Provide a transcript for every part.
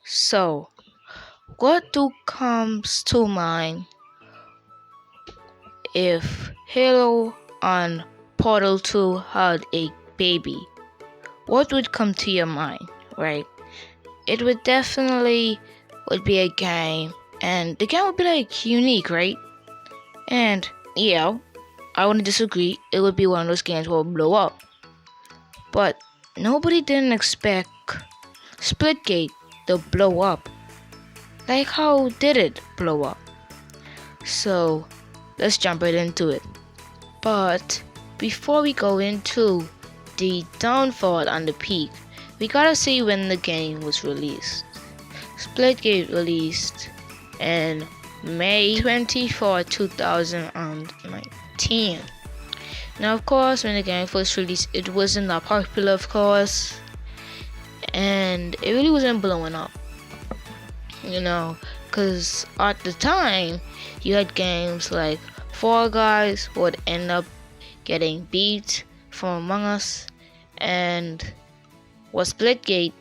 So, what do comes to mind if Halo and Portal 2 had a baby? What would come to your mind, right? It would definitely would be a game, and the game would be like unique, right? And yeah, I wouldn't disagree. It would be one of those games that will blow up. But nobody didn't expect Splitgate to blow up. Like, how did it blow up? So, let's jump right into it. But before we go into the downfall and the peak, we gotta see when the game was released. Splitgate released in May 24, 2019. Now, of course, when the game first released, it wasn't that popular, of course, and it really wasn't blowing up, because at the time, you had games like Fall Guys would end up getting beat from Among Us, and was Splitgate.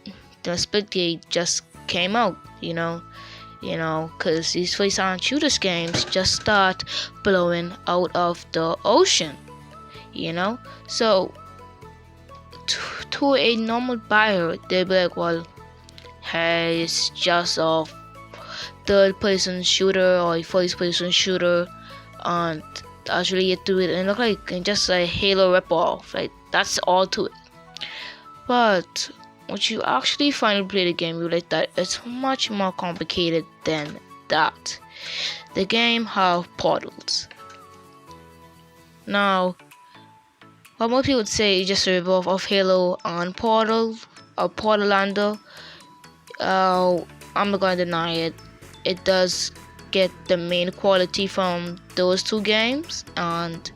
The Splitgate just came out, because these first-person shooters games just start blowing out of the ocean, So to a normal buyer, they'd be like, well, hey, it's just a third-person shooter or a first-person shooter, and that's really it to it, and look like just a Halo ripoff. Like, that's all to it. But once you actually finally play the game, you realize that it's much more complicated than that. The game have portals. Now, what most people would say is just a ripoff of Halo and Portal or Portalander. I'm not gonna deny it. It does get the main quality from those two games, and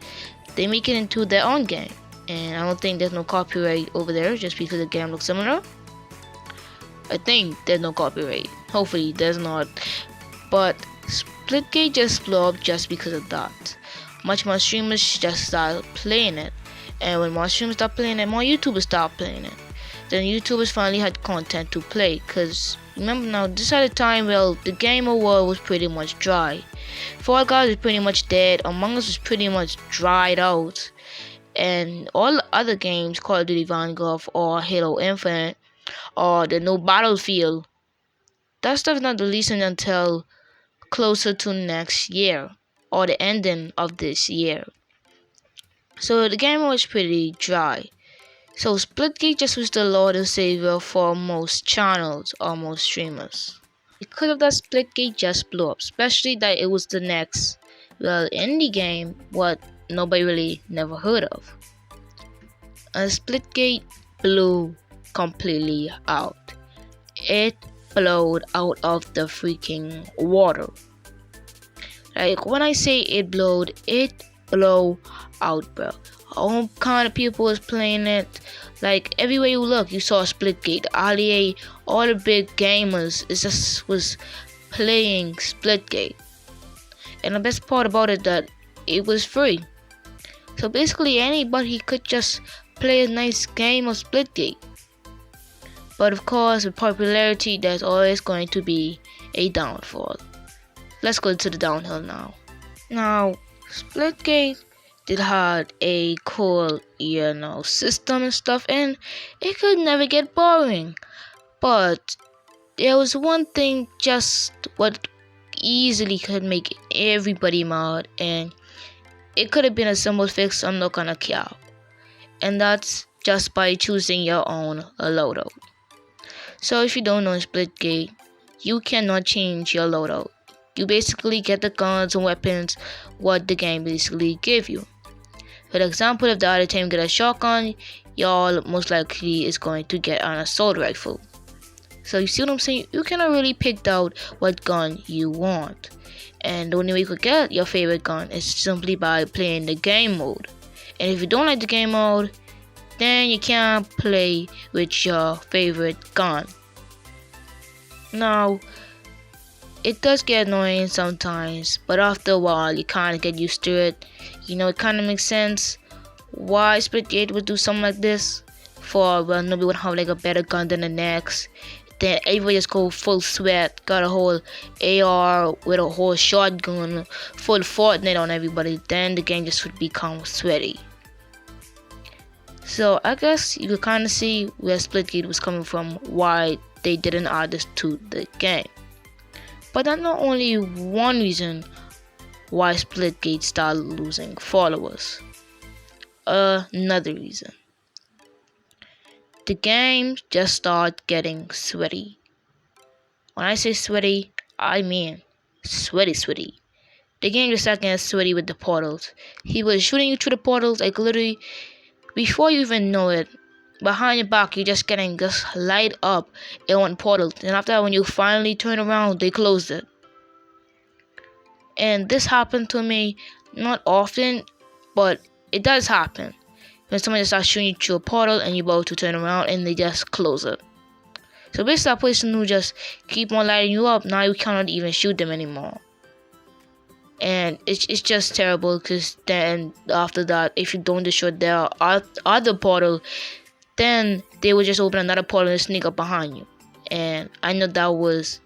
they make it into their own game. And I don't think there's no copyright over there just because the game looks similar. I think there's no copyright. Hopefully there's not. But Splitgate just blew up just because of that. Much more streamers just started playing it. And when more streamers start playing it, more YouTubers start playing it. Then YouTubers finally had content to play. Cause remember now, this at a time where the gamer world was pretty much dry. Fall Guys was pretty much dead. Among Us was pretty much dried out. And all other games, Call of Duty Vanguard or Halo Infinite or the new Battlefield, that stuff is not releasing until closer to next year or the ending of this year. So the game was pretty dry. So Splitgate just was the Lord and Savior for most channels or most streamers. Because of that, Splitgate just blew up, especially that it was the next indie game what nobody really never heard of. And Splitgate blew completely out. It blowed out of the freaking water. Like when I say it blowed, it blow out, bro. All kind of people was playing it. Like everywhere you look, you saw Splitgate. All the big gamers was playing Splitgate. And the best part about it that it was free. So basically anybody could just play a nice game of Splitgate. But of course, with popularity, there's always going to be a downfall. Let's go to the downhill now. Now, Splitgate did had a cool, system and stuff, and it could never get boring. But there was one thing just what easily could make everybody mad, and it could have been a simple fix, I'm not gonna care. And that's just by choosing your own loadout. So if you don't know Splitgate, you cannot change your loadout. You basically get the guns and weapons what the game basically give you. For example, if the other team get a shotgun, y'all most likely is going to get an assault rifle. So you see what I'm saying? You cannot really pick out what gun you want. And the only way you could get your favorite gun is simply by playing the game mode. And if you don't like the game mode, then you can't play with your favorite gun. Now, it does get annoying sometimes, but after a while you kind of get used to it. It kind of makes sense why Splitgate would do something like this. Nobody would have like a better gun than the next. Then everybody just go full sweat, got a whole AR with a whole shotgun, full Fortnite on everybody. Then the game just would become sweaty. So I guess you could kind of see where Splitgate was coming from, why they didn't add this to the game. But that's not only one reason why Splitgate started losing followers. Another reason. The game just started getting sweaty. When I say sweaty, I mean sweaty. The game just started getting sweaty with the portals. He was shooting you through the portals, like literally, before you even know it, behind your back, you're just getting just light up in one portal. And after that, when you finally turn around, they closed it. And this happened to me not often, but it does happen. When someone just starts shooting you through a portal and you're about to turn around and they just close it. So basically that person who just keep on lighting you up, now you cannot even shoot them anymore. And it's just terrible, because then after that, if you don't destroy their other portal, then they will just open another portal and sneak up behind you. And I know that was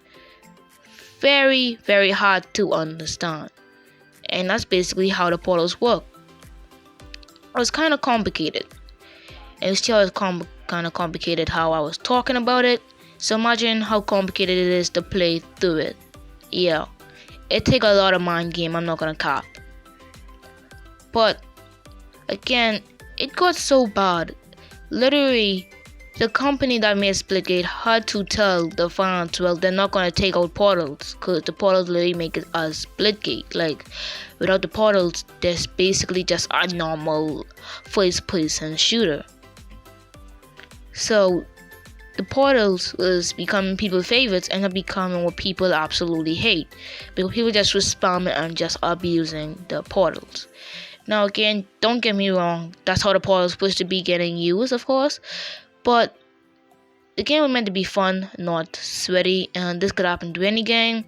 very, very hard to understand. And that's basically how the portals work. It was kind of complicated, and still is kind of complicated how I was talking about it. So imagine how complicated it is to play through it. Yeah, it take a lot of mind game, I'm not gonna cap. But again, it got so bad. Literally, the company that made Splitgate had to tell the fans, well, they're not gonna take out portals, because the portals literally make it as Splitgate. Like, without the portals, there's basically just a normal first-person shooter. So the portals was becoming people's favorites and becoming what people absolutely hate, because people just were spamming and just abusing the portals. Now again, don't get me wrong, that's how the portals supposed to be getting used, of course, but the game was meant to be fun, not sweaty, and this could happen to any game.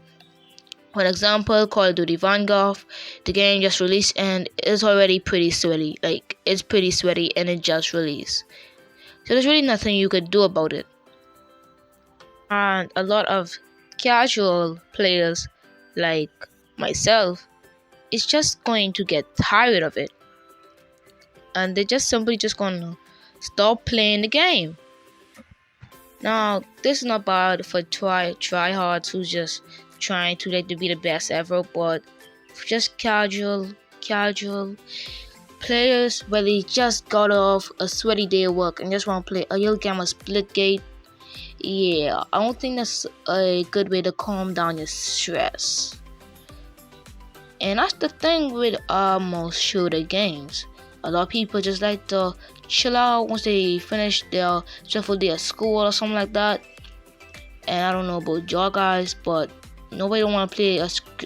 For example, Call of Duty Vanguard, the game just released and it's already pretty sweaty. Like, it's pretty sweaty and it just released. So there's really nothing you could do about it. And a lot of casual players like myself is just going to get tired of it. And they're just simply just gonna stop playing the game. Now, this is not bad for tryhards who's just trying to like to be the best ever, but just casual players where they just got off a sweaty day of work and just want to play a little game of Splitgate. Yeah, I don't think that's a good way to calm down your stress. And that's the thing with most shooter games. A lot of people just like to chill out once they finish their stressful day at school or something like that. And I don't know about y'all guys, but nobody don't want to play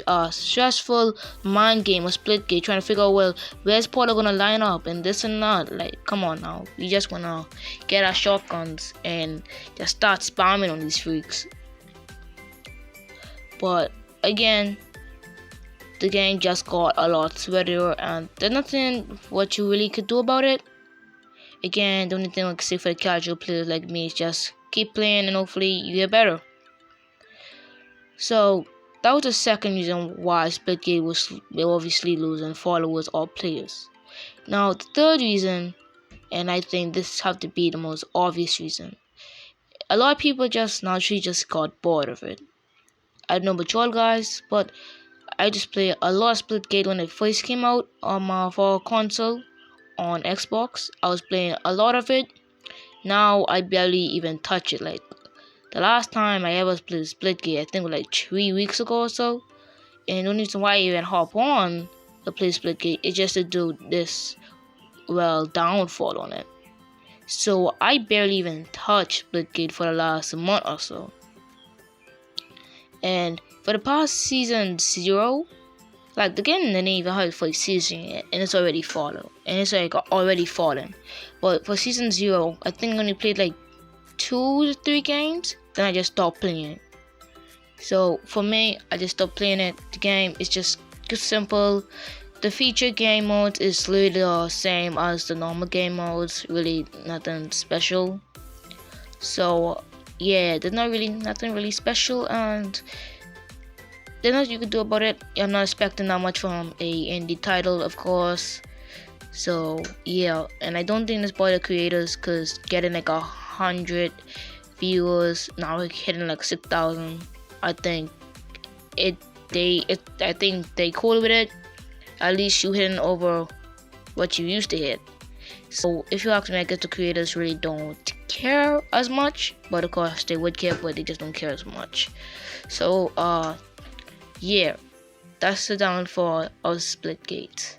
a stressful mind game or Splitgate trying to figure out, well, where's Portal gonna line up and this and that. Like, come on now, we just wanna get our shotguns and just start spamming on these freaks. But again, the game just got a lot sweatier and there's nothing what you really could do about it. Again, the only thing I can say for the casual players like me is just keep playing and hopefully you get better. So that was the second reason why Splitgate was obviously losing followers or players. Now the third reason, and I think this has to be the most obvious reason, a lot of people just naturally just got bored of it. I don't know about y'all guys, but I just played a lot of Splitgate when it first came out for console on Xbox. I was playing a lot of it. Now I barely even touch it. Like, the last time I ever played Splitgate, I think was like 3 weeks ago or so. And the only reason why I even hop on to play Splitgate is just to do this, well, downfall on it. So I barely even touched Splitgate for the last month or so. And for the past season 0, like the game didn't even have for season yet, and it's already fallen. And it's like already fallen. But for season 0, I think I only played like 2 to 3 games. Then I just stopped playing it. So for me, I just stopped playing it. The game is just simple. The feature game mode is literally the same as the normal game modes. Really nothing special. So yeah, there's not really nothing really special, and there's nothing you can do about it. I'm not expecting that much from a indie title, of course. So yeah, and I don't think it's by the creators, cause getting like 100 viewers now, like hitting like 6,000. I think I think they cool with it. At least you hitting over what you used to hit. So if you ask me, I guess the creators really don't care as much, but of course they would care, but they just don't care as much. So yeah, that's the downfall of Splitgate.